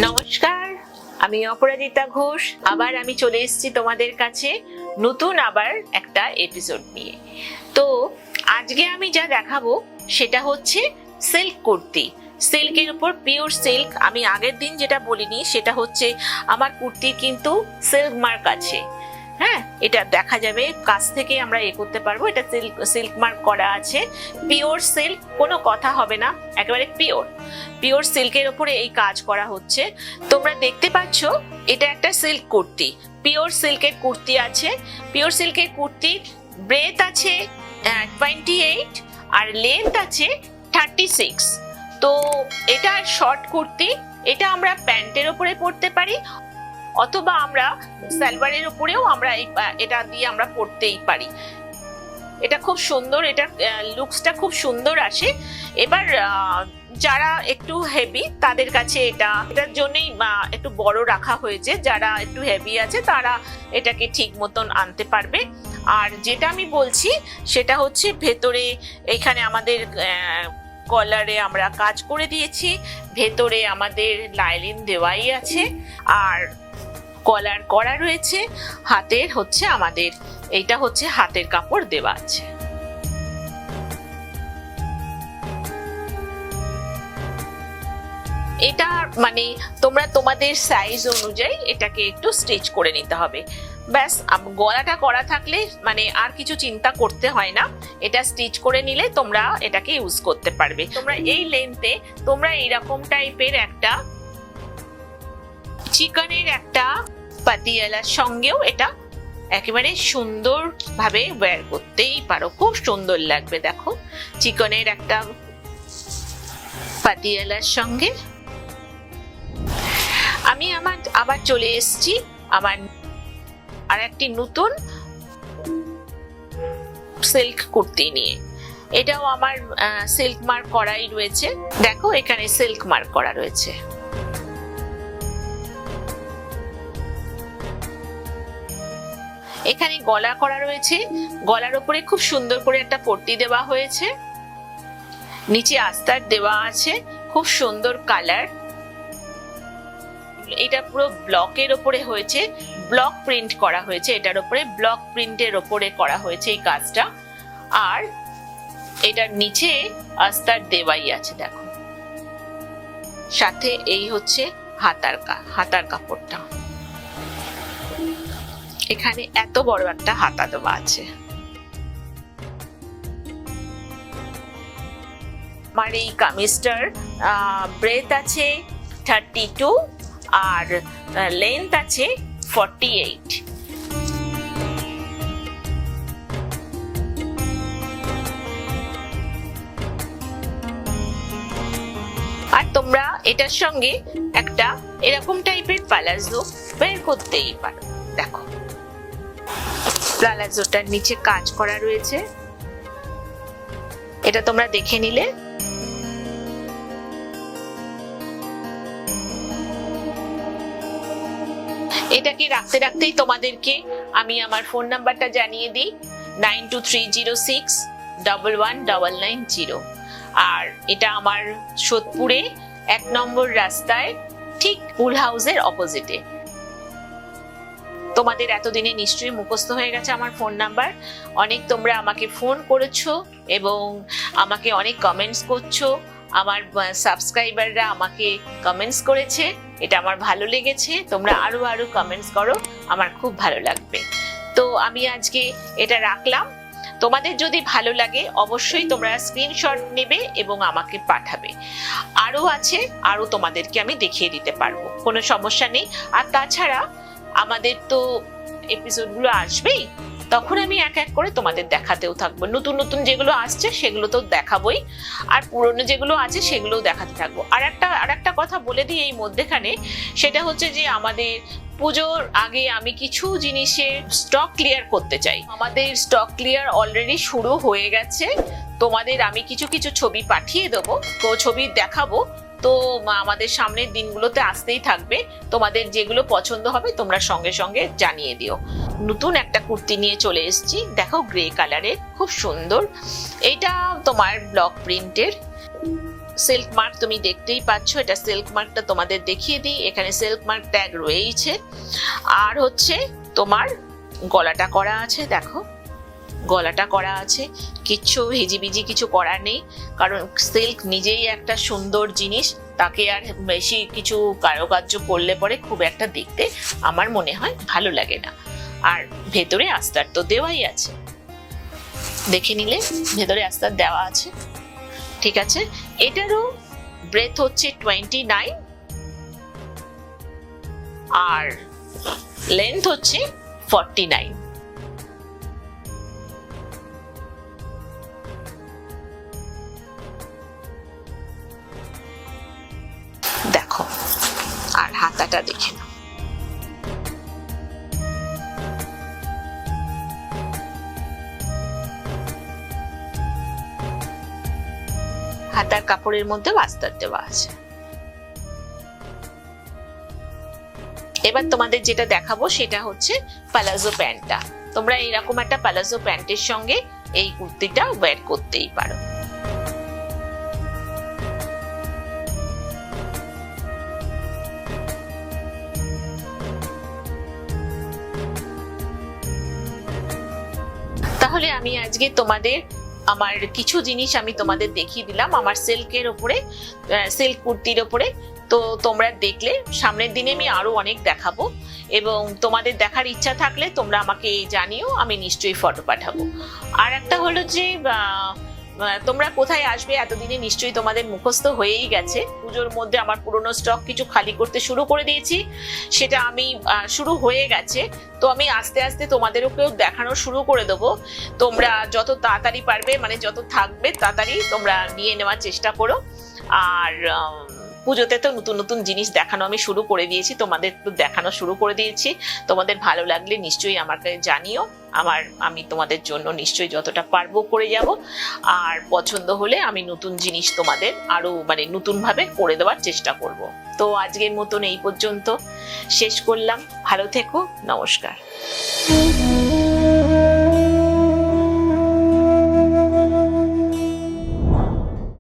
নমস্কার, আমি অপরাজিতা ঘোষ। আবার আমি চলে এসেছি তোমাদের কাছে নতুন আবার একটা এপিসোড নিয়ে। তো আজকে আমি যা দেখাবো সেটা হচ্ছে সিল্ক কুর্তি। সিল্কের উপর পিওর সিল্ক। আমি আগের দিন যেটা বলিনি সেটা হচ্ছে আমার কুর্তির কিন্তু সিল্ক মার্ক আছে। হ্যাঁ, এটা দেখা যাবে, কাছ থেকে আমরা করতে পারবো। এটা সিল্ক মার্ক করা আছে। পিওর সিল্ক, কোনো কথা হবে না, একেবারে পিওর সিল্কের উপরে এই কাজ করা হচ্ছে। তোমরা দেখতে পাচ্ছ এটা একটা সিল্ক কুর্তি, পিওর সিল্কের কুর্তি আছে। পিওর সিল্কের কুর্তির ব্রেথ আছে 28 আর লেন্থ আছে 36। তো এটা শর্ট কুর্তি, এটা আমরা প্যান্টের উপরে পরতে পারি অথবা আমরা সালোয়ারের উপরেও আমরা এটা দিয়ে আমরা পরতেই পারি। এটা খুব সুন্দর, এটা লুকসটা খুব সুন্দর আসে। এবার যারা একটু হেভি তাদের কাছে এটার জন্যই একটু বড় রাখা হয়েছে। যারা একটু হেভি আছে তারা এটাকে ঠিক মতন আনতে পারবে। আর যেটা আমি বলছি সেটা হচ্ছে ভেতরে এখানে আমাদের কলারে আমরা কাজ করে দিয়েছি, ভেতরে আমাদের লাইলিন দেওয়াই আছে আর কলার করা রয়েছে। হাতের হচ্ছে আমাদের এইটা হচ্ছে হাতের কাপড় দেওয়া আছে। এটা মানে তোমরা তোমাদের সাইজ অনুযায়ী এটাকে একটু স্টিচ করে নিতে হবে। ব্যাস, গলাটা করা থাকলে মানে আর কিছু চিন্তা করতে হয় না। এটা স্টিচ করে নিলে তোমরা এটাকে ইউজ করতে পারবে। তোমরা এই লেন্থে তোমরা এইরকম টাইপের একটা চিকনের একটা পাতিয়ালার সঙ্গেও এটা একেবারে সুন্দর ভাবে ওয়্যার করতেই পারো, খুব সুন্দর লাগবে। দেখো, চিকনের একটা পাতিয়ালার সঙ্গে আমি আবার চলে এসেছি আমার আর একটি নতুন সিল্ক কুর্তি নিয়ে। এটাও আমার সিল্ক মার্ক করাই রয়েছে। দেখো, এখানে সিল্ক মার্ক করা রয়েছে। এখানে গলা করা রয়েছে, গলার উপরে খুব সুন্দর করে একটা পট্টি দেওয়া হয়েছে, নিচে আস্তার দেওয়া আছে, খুব সুন্দর কালার। এটা পুরো ব্লকের উপরে হয়েছে, ব্লক প্রিন্ট করা হয়েছে। এটার উপরে ব্লক প্রিন্টের উপরে করা হয়েছে এই কাজটা। আর এটার নিচে আস্তার দেওয়াই আছে। দেখো, সাথে এই হচ্ছে হাতার কাপড়টা। এখানে এত বড় একটা হাতা দেওয়া আছে। আমার এই কামিজটার ব্রেথ আছে 32 আর লেন্থ আছে 48। আর তোমরা এটার সঙ্গে একটা এরকম টাইপের প্লাজো বের করতেই পারো। দেখো, প্লাজোটার নিচে কাজ করা রয়েছে, এটা তোমরা দেখে নিলে। এটাকে রাখতে রাখতেই তোমাদেরকে আমি আমার ফোন নাম্বারটা জানিয়ে দিই, 9230611990। আর এটা আমার সোদপুরে 1 নম্বর রাস্তায়, ঠিক ফুল হাউসের অপোজিটে। তোমাদের এতদিনে নিশ্চয়ই মুখস্থ হয়ে গেছে আমার ফোন নাম্বার। অনেক তোমরা আমাকে ফোন করেছো এবং আমাকে অনেক কমেন্টস করছো। আমার সাবস্ক্রাইবাররা আমাকে কমেন্টস করেছে, এটা আমার ভালো লেগেছে। তোমরা আরো কমেন্টস করো, আমার খুব ভালো লাগবে। তো আমি আজকে এটা রাখলাম। তোমাদের যদি ভালো লাগে অবশ্যই তোমরা স্ক্রিনশট নেবে এবং আমাকে পাঠাবে। আরো আছে, আরো তোমাদেরকে আমি দেখিয়ে দিতে পারবো, কোনো সমস্যা নেই। আর তাছাড়া আমাদের তো এপিসোডগুলো আসবেই, তখন আমি এক এক করে তোমাদের দেখাতেও থাকবো। নতুন নতুন যেগুলো আসছে সেগুলো তো দেখাবোই, আর পুরনো যেগুলো আছে সেগুলোও দেখাতে থাকবো। আর একটা কথা বলে দিই এই মধ্যেখানে, সেটা হচ্ছে যে আমাদের পুজোর আগে আমি কিছু জিনিসের স্টক ক্লিয়ার করতে চাই। আমাদের স্টক ক্লিয়ার অলরেডি শুরু হয়ে গেছে। তোমাদের আমি কিছু ছবি পাঠিয়ে দেবো, তো ছবি দেখাবো। তো আমাদের সামনের দিনগুলোতে আসতেই থাকবে। তোমাদের যেগুলো পছন্দ হবে তোমরা সঙ্গে সঙ্গে জানিয়ে দিও। নতুন একটা কুর্তি নিয়ে চলে এসেছি, দেখো গ্রে কালারের, খুব সুন্দর। এটা তোমার ব্লক প্রিন্টের, সিল্ক মার্ক তুমি দেখতেই পাচ্ছ। এটা সিল্ক মার্কটা তোমাদের দেখিয়ে দিই, এখানে সিল্ক মার্ক ট্যাগ রয়েছে। আর হচ্ছে তোমার গলাটা করা আছে, দেখো গলাটা করা আছে, কিচ্ছু হিজিবিজি কিছু করার নেই, কারণ সিল্ক নিজেই একটা সুন্দর জিনিস, তাকে আর বেশি কিছু কারুকার্য করলে পরে খুব একটা দেখতে আমার মনে হয় ভালো লাগে না। আর ভেতরে আস্তর তো দেওয়াই আছে, দেখে নিলে ভেতরে আস্তর দেওয়া আছে, ঠিক আছে। এটারও ব্রেথ হচ্ছে 29 আর লেন্থ হচ্ছে 49। দেখো, আর হাতাটা দেখে নাও, হাতার কাপড়ের মধ্যে আস্তর দেওয়া আছে। এবার তোমাদের যেটা দেখাবো সেটা হচ্ছে পালাজো প্যান্টটা। তোমরা এরকম একটা পালাজো প্যান্টের সঙ্গে এই কুর্তিটা ওয়্যার করতেই পারো। তাহলে আমি আজকে তোমাদের আমার কিছু জিনিস আমি তোমাদের দেখিয়ে দিলাম আমার সিল্কের ওপরে, সিল্ক কুর্তির ওপরে। তো তোমরা দেখলে, সামনের দিনে আমি আরো অনেক দেখাবো, এবং তোমাদের দেখার ইচ্ছা থাকলে তোমরা আমাকে জানিও, আমি নিশ্চয়ই ফটো পাঠাবো। আর একটা হলো যে তোমরা কোথায় আসবে, এতদিনে নিশ্চয়ই তোমাদের মুখস্থ হয়েই গেছে। পুজোর মধ্যে আমার পুরনো স্টক কিছু খালি করতে শুরু করে দিয়েছি, সেটা আমি শুরু হয়ে গেছে। তো আমি আস্তে আস্তে তোমাদেরকেও দেখানো শুরু করে দেবো। তোমরা যত তাড়াতাড়ি পারবে, মানে যত থাকবে তাড়াতাড়ি তোমরা নিয়ে নেওয়ার চেষ্টা করো। আর পুজোতে তো নতুন নতুন জিনিস দেখানো আমি শুরু করে দিয়েছি, তোমাদের তো দেখানো শুরু করে দিয়েছি। তোমাদের ভালো লাগলে নিশ্চয়ই আমাকে জানিও, আমি তোমাদের জন্য নিশ্চয়ই যতটা পারবো করে যাব। আর পছন্দ হলে আমি নতুন জিনিস তোমাদের আরো মানে নতুন ভাবে করে দেওয়ার চেষ্টা করব। তো আজকের মতন এই পর্যন্ত শেষ করলাম। ভালো থেকো, নমস্কার।